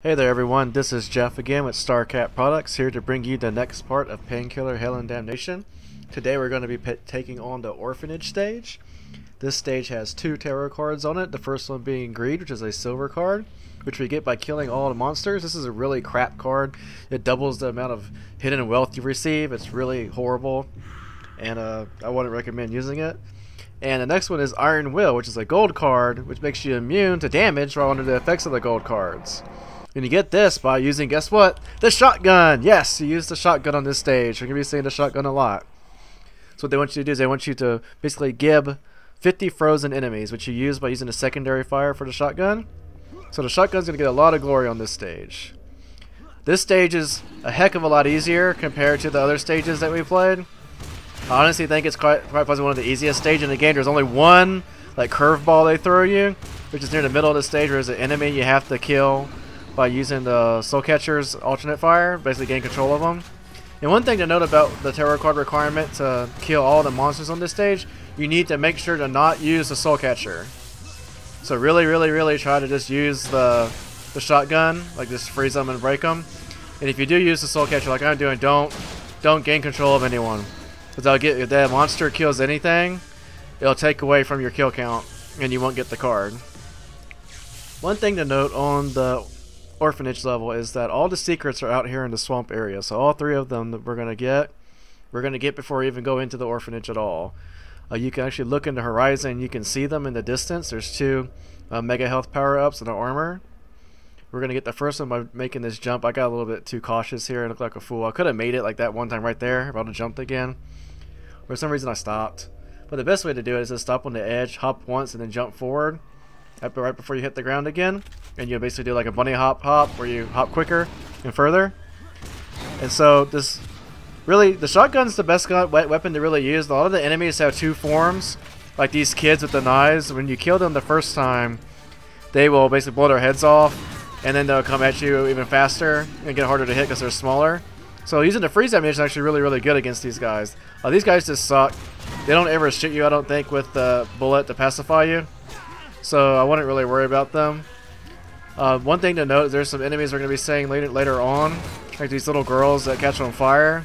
Hey there everyone, this is Jeff again with Starcat Products, here to bring you the next part of Painkiller, Hell and Damnation. Today we're going to be taking on the Orphanage stage. This stage has two tarot cards on it, the first one being Greed, which is a silver card, which we get by killing all the monsters. This is a really crap card. It doubles the amount of hidden wealth you receive. It's really horrible, and I wouldn't recommend using it. And the next one is Iron Will, which is a gold card, which makes you immune to damage while under the effects of the gold cards. And you get this by using, guess what? The shotgun! Yes, you use the shotgun on this stage. You're going to be seeing the shotgun a lot. So what they want you to do is they want you to basically gib 50 frozen enemies, which you use by using a secondary fire for the shotgun. So the shotgun's going to get a lot of glory on this stage. This stage is a heck of a lot easier compared to the other stages that we played. I honestly think it's quite possibly one of the easiest stages in the game. There's only one like curveball they throw you, which is near the middle of the stage where there's an enemy you have to kill by using the Soul Catcher's alternate fire, basically gain control of them. And one thing to note about the tarot card requirement to kill all the monsters on this stage, you need to make sure to not use the Soul Catcher. So really try to just use the shotgun, like just freeze them and break them. And if you do use the Soul Catcher like I'm doing, don't gain control of anyone. Because if that monster kills anything, it'll take away from your kill count and you won't get the card. One thing to note on the Orphanage level is that all the secrets are out here in the swamp area, so all three of them that we're gonna get before we even go into the Orphanage at all. You can actually look in the horizon, you can see them in the distance. There's two mega health power-ups and an armor. We're gonna get the first one by making this jump. I got a little bit too cautious here and looked like a fool. I could have made it like that one time right there if I would have jumped again. For some reason I stopped. But the best way to do it is to stop on the edge, hop once, and then jump forward right before you hit the ground again. And you basically do like a bunny hop where you hop quicker and further. And so this really, the shotgun's the best weapon to really use. A lot of the enemies have two forms, like these kids with the knives. When you kill them the first time, they will basically blow their heads off, and then they'll come at you even faster and get harder to hit because they're smaller. So using the freeze ammunition is actually really good against these guys. These guys just suck. They don't ever shoot you, I don't think, with the bullet to pacify you. So I wouldn't really worry about them. One thing to note, there's some enemies we're going to be seeing later on, like these little girls that catch on fire.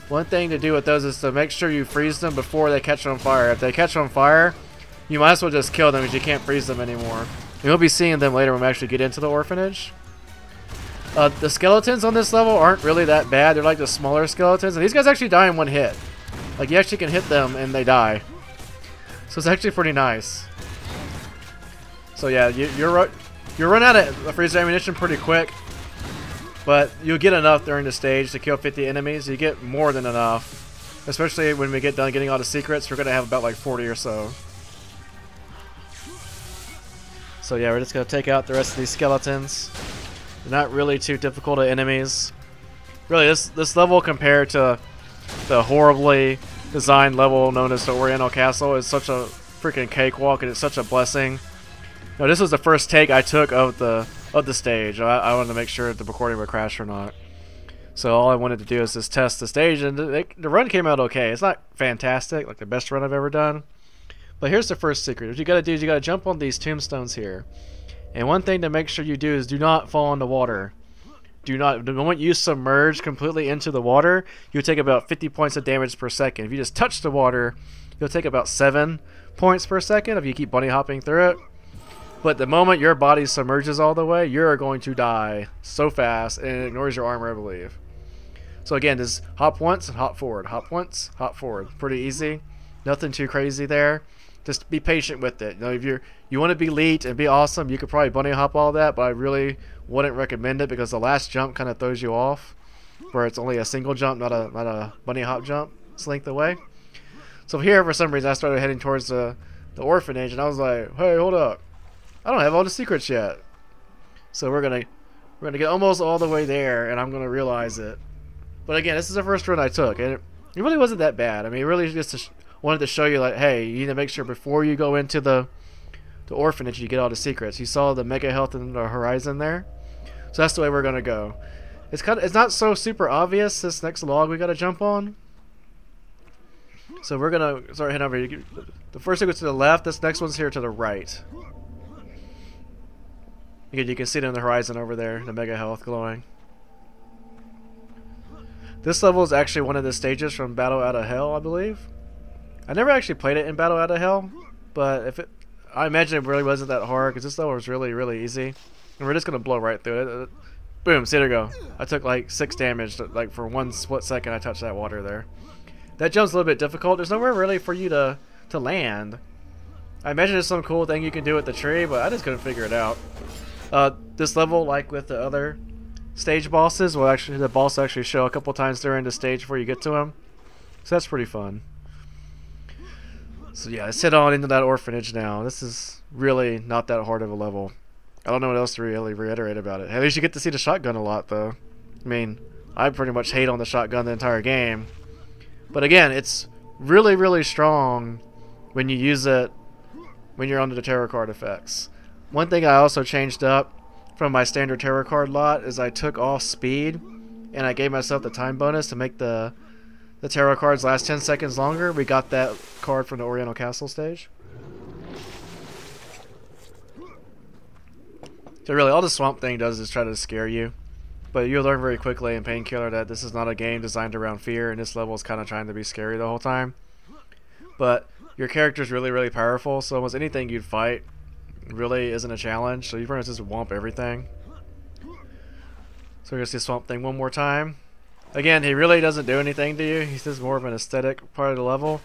One thing to do with those is to make sure you freeze them before they catch on fire. If they catch on fire, you might as well just kill them because you can't freeze them anymore. And we'll be seeing them later when we actually get into the Orphanage. The skeletons on this level aren't really that bad. They're like the smaller skeletons, and these guys actually die in one hit. Like you actually can hit them and they die. So it's actually pretty nice. So yeah, you run out of freeze ammunition pretty quick, but you'll get enough during the stage to kill 50 enemies. You get more than enough, especially when we get done getting all the secrets. We're gonna have about like 40 or so. So yeah, we're just gonna take out the rest of these skeletons. They're not really too difficult enemies. Really, this level compared to the horribly designed level known as the Oriental Castle is such a freaking cakewalk, and it's such a blessing. No, this was the first take I took of the stage. I wanted to make sure if the recording would crash or not. So all I wanted to do is just test the stage, and the run came out okay. It's not fantastic, like the best run I've ever done. But here's the first secret. What you gotta do is you gotta jump on these tombstones here. And one thing to make sure you do is do not fall in the water. The moment you submerge completely into the water, you'll take about 50 points of damage per second. If you just touch the water, you'll take about 7 points per second if you keep bunny hopping through it. But the moment your body submerges all the way, you're going to die so fast, and it ignores your armor, I believe. So again, just hop once and hop forward. Hop once, hop forward. Pretty easy. Nothing too crazy there. Just be patient with it. You know, if you want to be elite and be awesome, you could probably bunny hop all that, but I really wouldn't recommend it because the last jump kind of throws you off, where it's only a single jump, not a bunny hop jump. It's length away. So here, for some reason, I started heading towards the Orphanage, and I was like, hey, hold up. I don't have all the secrets yet. So we're gonna get almost all the way there, and I'm gonna realize it. But again, this is the first run I took, and it really wasn't that bad. I mean, it really just wanted to show you, like, hey, you need to make sure before you go into the Orphanage you get all the secrets. You saw the mega health in the horizon there, so that's the way we're gonna go. It's not so super obvious, this next log we gotta jump on. So we're gonna start heading over here. The first thing goes to the left. This next one's here to the right. You can see it on the horizon over there, the mega health glowing. This level is actually one of the stages from Battle Out of Hell, I believe. I never actually played it in Battle Out of Hell, but I imagine it really wasn't that hard because this level was really, really easy. And we're just gonna blow right through it. Boom! See, there we go. I took like 6 damage, like for 1 split second I touched that water there. That jump's a little bit difficult. There's nowhere really for you to land. I imagine there's some cool thing you can do with the tree, but I just couldn't figure it out. This level, like with the other stage bosses, the boss actually show a couple times during the stage before you get to him. So that's pretty fun. So yeah, let's head on into that orphanage now. This is really not that hard of a level. I don't know what else to really reiterate about it. At least you get to see the shotgun a lot, though. I mean, I pretty much hate on the shotgun the entire game. But again, it's really, really strong when you use it when you're under the tarot card effects. One thing I also changed up from my standard tarot card lot is I took off speed and I gave myself the time bonus to make the tarot cards last 10 seconds longer. We got that card from the Oriental Castle stage. So really, all the swamp thing does is try to scare you. But you'll learn very quickly in Painkiller that this is not a game designed around fear, and this level is kind of trying to be scary the whole time. But your character is really, really powerful, so almost anything you'd fight really isn't a challenge. So you pretty much just womp everything. So we're going to see Swamp Thing one more time. Again, he really doesn't do anything to you. He's just more of an aesthetic part of the level.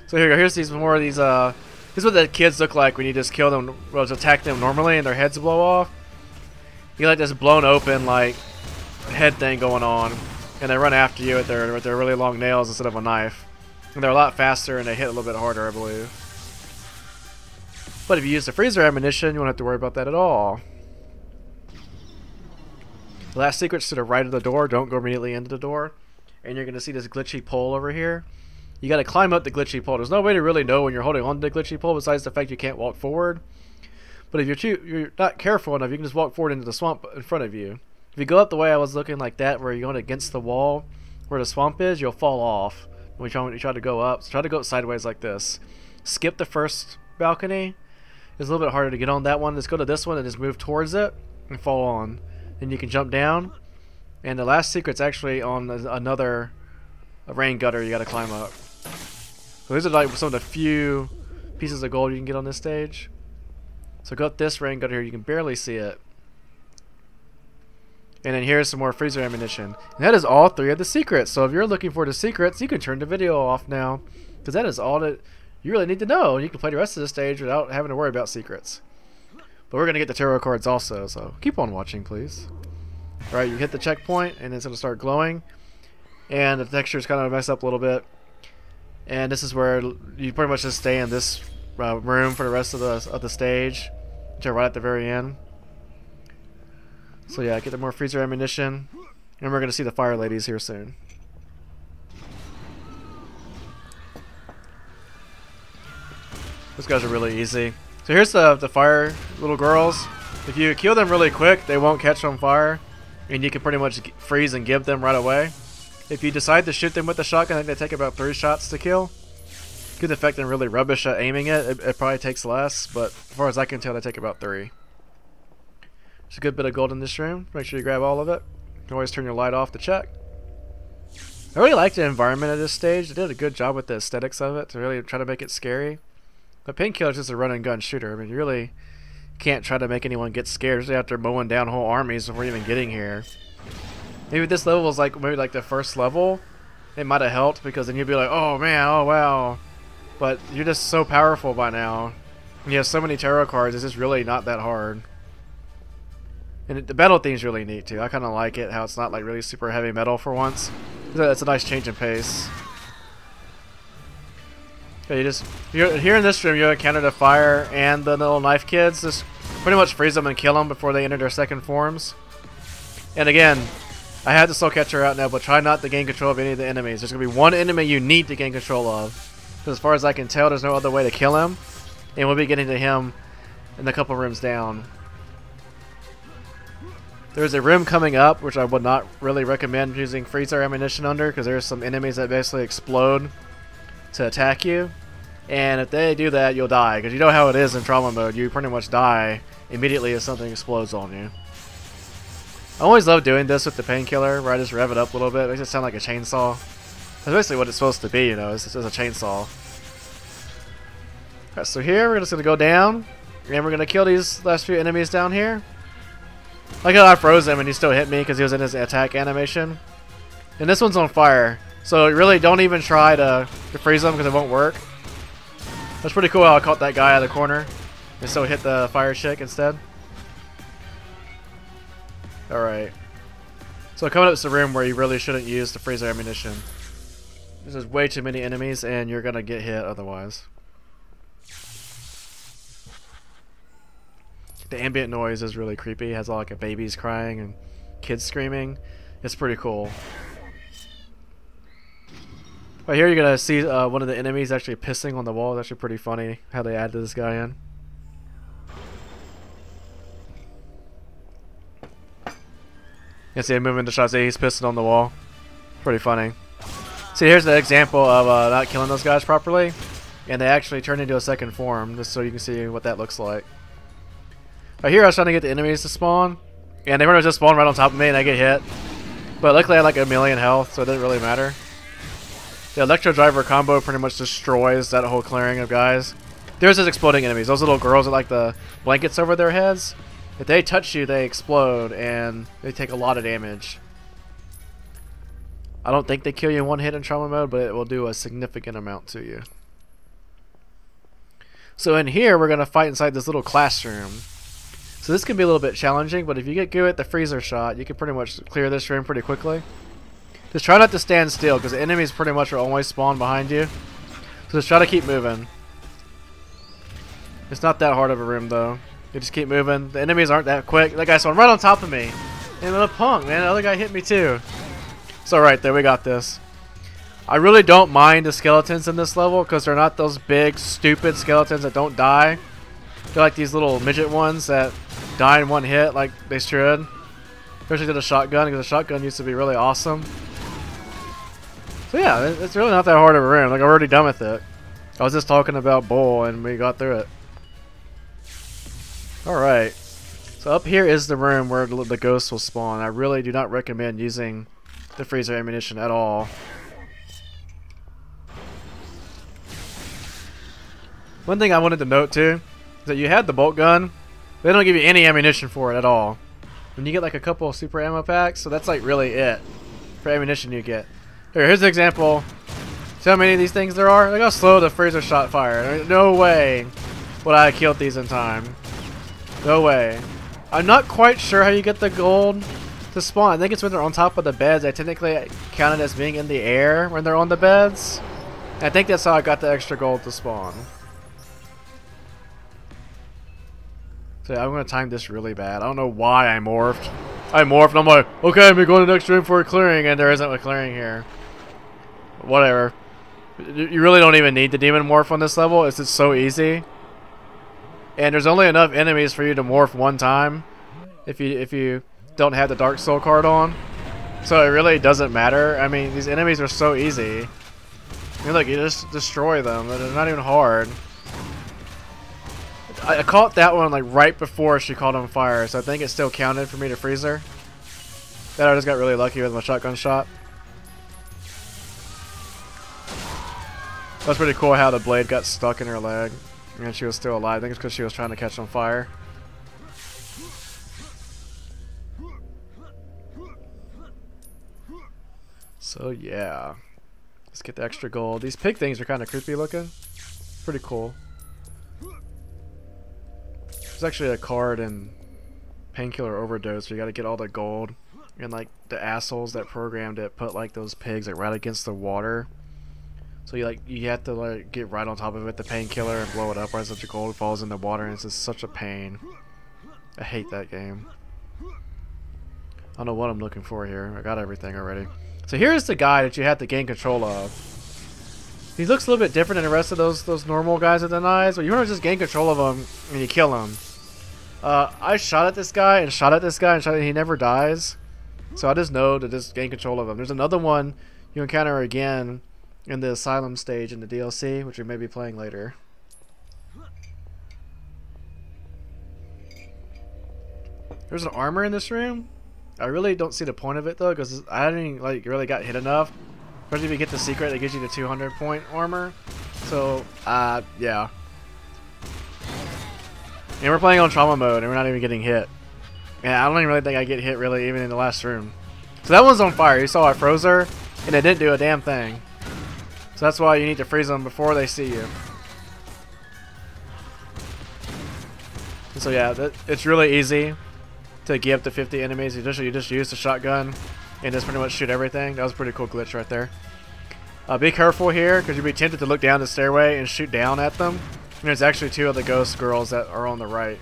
So here we go. Here's these more of these. This is what the kids look like when you just kill them, well, just attack them normally, and their heads blow off. You get like this blown open like head thing going on, and they run after you with their really long nails instead of a knife. And they're a lot faster and they hit a little bit harder, I believe. But if you use the freezer ammunition, you won't have to worry about that at all. The last secret's to the right of the door. Don't go immediately into the door. And you're going to see this glitchy pole over here. You got to climb up the glitchy pole. There's no way to really know when you're holding on to the glitchy pole besides the fact you can't walk forward. But if you're not careful enough, you can just walk forward into the swamp in front of you. If you go up the way I was looking like that, where you're going against the wall where the swamp is, you'll fall off when you try to go up. So try to go sideways like this. Skip the first balcony. It's a little bit harder to get on that one. Just go to this one and just move towards it and fall on. Then you can jump down. And the last secret's actually on another rain gutter you got to climb up. So these are like some of the few pieces of gold you can get on this stage. So go up this rain gutter here. You can barely see it. And then here's some more freezer ammunition. And that is all 3 of the secrets. So if you're looking for the secrets, you can turn the video off now. Because that is all that you really need to know. And you can play the rest of the stage without having to worry about secrets. But we're going to get the tarot cards also. So keep on watching, please. Alright, you hit the checkpoint and it's going to start glowing. And the texture's kind of messed up a little bit. And this is where you pretty much just stay in this room for the rest of the stage. Until right at the very end. So yeah, get the more freezer ammunition, and we're gonna see the fire ladies here soon. Those guys are really easy. So here's the fire little girls. If you kill them really quick, they won't catch on fire, and you can pretty much freeze and give them right away. If you decide to shoot them with the shotgun, I think they take about 3 shots to kill. Good effect and really rubbish at aiming it. It probably takes less, but as far as I can tell, they take about 3. There's a good bit of gold in this room. Make sure you grab all of it. You can always turn your light off to check. I really like the environment at this stage. They did a good job with the aesthetics of it to really try to make it scary. But Painkiller is just a run and gun shooter. I mean, you really can't try to make anyone get scared, especially after mowing down whole armies before even getting here. Maybe this level was maybe like the first level. It might have helped because then you'd be like, oh man, oh wow. But you're just so powerful by now. And you have so many tarot cards, it's just really not that hard. And the battle theme's really neat too. I kind of like it, how it's not like really super heavy metal for once. It's a nice change in pace. Okay, you're here in this room, you encounter the fire and the little knife kids. Just pretty much freeze them and kill them before they enter their second forms. And again, I had the soul catcher out now, but try not to gain control of any of the enemies. There's going to be one enemy you need to gain control of. Because as far as I can tell, there's no other way to kill him. And we'll be getting to him in a couple rooms down. There's a room coming up, which I would not really recommend using freezer ammunition under, because there's some enemies that basically explode to attack you. And if they do that, you'll die. Because you know how it is in trauma mode. You pretty much die immediately if something explodes on you. I always love doing this with the Painkiller, where I just rev it up a little bit. It makes it sound like a chainsaw. That's basically what it's supposed to be, you know. It's just a chainsaw. Alright, so here we're just going to go down. And we're going to kill these last few enemies down here. Like how I froze him and he still hit me because he was in his attack animation. And this one's on fire. So really don't even try to freeze him because it won't work. That's pretty cool how I caught that guy out of the corner. And so hit the fire chick instead. Alright. So coming up is the room where you really shouldn't use the freezer ammunition. There's way too many enemies and you're going to get hit otherwise. The ambient noise is really creepy. It has all like babies crying and kids screaming. It's pretty cool. Right here you're going to see one of the enemies actually pissing on the wall. It's actually pretty funny how they added this guy in. You see him moving the shots. He's pissing on the wall. Pretty funny. See, here's an example of not killing those guys properly. And they actually turn into a second form, just so you can see what that looks like. Right here I was trying to get the enemies to spawn. And they were just spawn right on top of me and I get hit. But luckily I had like 1,000,000 health, so it didn't really matter. The electro driver combo pretty much destroys that whole clearing of guys. There's those exploding enemies. Those little girls with like the blankets over their heads. If they touch you, they explode and they take a lot of damage. I don't think they kill you in one hit in trauma mode, but it will do a significant amount to you. So in here, we're going to fight inside this little classroom. So this can be a little bit challenging, but if you get good at the freezer shot, you can pretty much clear this room pretty quickly. Just try not to stand still, because the enemies pretty much will always spawn behind you. So just try to keep moving. It's not that hard of a room, though. You just keep moving. The enemies aren't that quick. That guy spawned right on top of me. And the punk, man. The other guy hit me, too. So right there, we got this. I really don't mind the skeletons in this level, because they're not those big, stupid skeletons that don't die. They're like these little midget ones that die in one hit like they should. Especially to the shotgun, because the shotgun used to be really awesome. So yeah, it's really not that hard of a room. Like, I'm already done with it. I was just talking about Bull and we got through it. Alright. So up here is the room where the ghosts will spawn. I really do not recommend using the freezer ammunition at all. One thing I wanted to note too is that you had the bolt gun. They don't give you any ammunition for it at all. And you get like a couple of super ammo packs, so that's like really it for ammunition you get. Here's an example. See how many of these things there are? Look how slow the freezer shot fire. No way would I have killed these in time. No way. I'm not quite sure how you get the gold to spawn. I think it's when they're on top of the beds. I technically count it as being in the air when they're on the beds. I think that's how I got the extra gold to spawn. So yeah, I'm going to time this really bad. I don't know why I morphed. I morphed and I'm like, okay, I'm going to the next room for a clearing, and there isn't a clearing here. Whatever. You really don't even need the demon morph on this level. It's just so easy. And there's only enough enemies for you to morph one time if you don't have the Dark Soul card on. So it really doesn't matter. I mean, these enemies are so easy. I mean, look, you just destroy them. They're not even hard. I caught that one like right before she caught on fire, so I think it still counted for me to freeze her. Then I just got really lucky with my shotgun shot. That's pretty cool how the blade got stuck in her leg and she was still alive. I think it's because she was trying to catch on fire. So yeah, let's get the extra gold. These pig things are kind of creepy looking. Pretty cool. There's actually a card in Painkiller Overdose where you gotta get all the gold, and like the assholes that programmed it put like those pigs like right against the water, so you have to like get right on top of it, the painkiller, and blow it up, or such a gold falls in the water, and it's just such a pain. I hate that game. I don't know what I'm looking for here. I got everything already. So here's the guy that you have to gain control of. He looks a little bit different than the rest of those normal guys with the knives, but you want to just gain control of him and you kill him. I shot at this guy and shot at this guy and shot at him. He never dies. So I just know to just gain control of him. There's another one you encounter again in the Asylum stage in the DLC, which we may be playing later. There's an armor in this room. I really don't see the point of it though, because I didn't like really got hit enough. Especially if you get the secret, it gives you the 200 point armor. So yeah. And we're playing on trauma mode, and we're not even getting hit. And I don't even really think I get hit really even in the last room. So that one's on fire. You saw I froze her, and it didn't do a damn thing. So that's why you need to freeze them before they see you. And so yeah, it's really easy to get up to 50 enemies. You just use the shotgun and just pretty much shoot everything. That was a pretty cool glitch right there. Be careful here, because you'll be tempted to look down the stairway and shoot down at them. And there's actually 2 of the ghost girls that are on the right.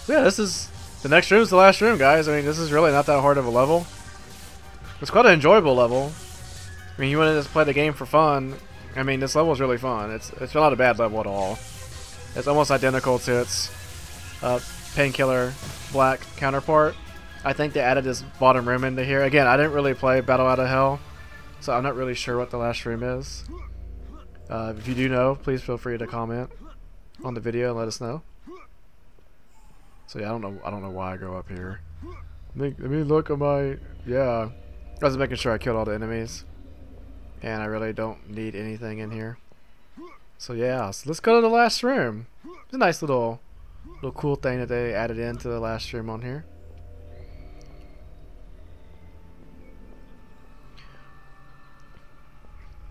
So yeah, this is the next room is the last room, guys. I mean, this is really not that hard of a level. It's quite an enjoyable level. I mean, you want to just play the game for fun. I mean, this level is really fun. It's not a bad level at all. It's almost identical to its Painkiller Black counterpart. I think they added this bottom room into here. Again, I didn't really play Battle Out of Hell, so I'm not really sure what the last room is. If you do know, please feel free to comment on the video and let us know. So yeah, I don't know why I go up here. Let me look at my, yeah. I was making sure I killed all the enemies, and I really don't need anything in here. So yeah, so let's go to the last room. It's a nice little cool thing that they added into the last room on here.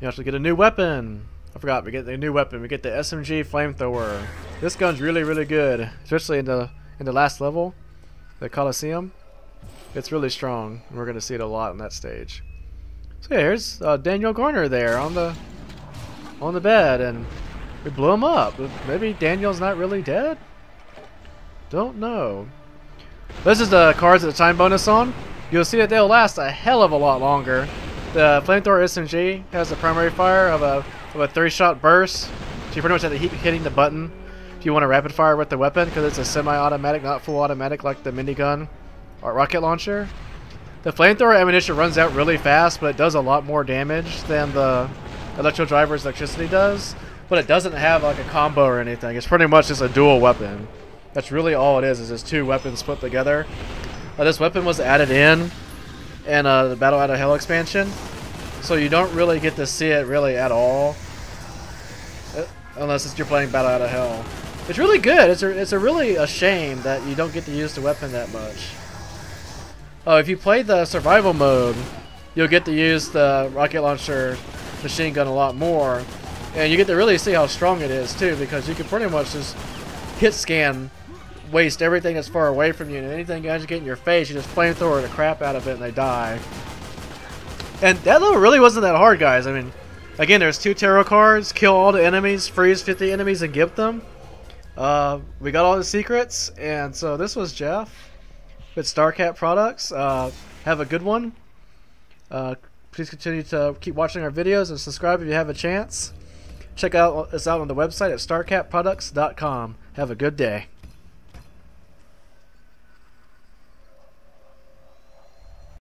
You actually get a new weapon. I forgot, we get the new weapon. We get the SMG flamethrower. This gun's really good, especially in the last level, the Coliseum. It's really strong, and we're gonna see it a lot in that stage. So yeah, here's Daniel Garner there on the bed, and we blew him up. Maybe Daniel's not really dead? Don't know. This is the cards that the time bonus on. You'll see that they'll last a hell of a lot longer. The flamethrower SMG has the primary fire of a 3-shot burst. So you pretty much have to keep hitting the button if you want to rapid fire with the weapon, because it's a semi-automatic, not full automatic like the minigun or rocket launcher. The flamethrower ammunition runs out really fast, but it does a lot more damage than the electro driver's electricity does. But it doesn't have like a combo or anything. It's pretty much just a dual weapon. That's really all it is just 2 weapons put together. This weapon was added in the Battle Out of Hell expansion, so you don't really get to see it really at all, unless you're playing Battle Out of Hell. It's really good. It's really a shame that you don't get to use the weapon that much. Oh, if you play the survival mode, you'll get to use the rocket launcher machine gun a lot more, and you get to really see how strong it is too, because you can pretty much just hit scan, waste everything that's far away from you, and anything you get in your face, you just flamethrower the crap out of it and they die. And that level really wasn't that hard, guys. I mean, again, there's 2 tarot cards, kill all the enemies, freeze 50 enemies, and gift them. We got all the secrets, and so this was Jeff with Starcat Products. Have a good one. Please continue to keep watching our videos and subscribe if you have a chance. Check us out on the website at starcatproducts.com. Have a good day.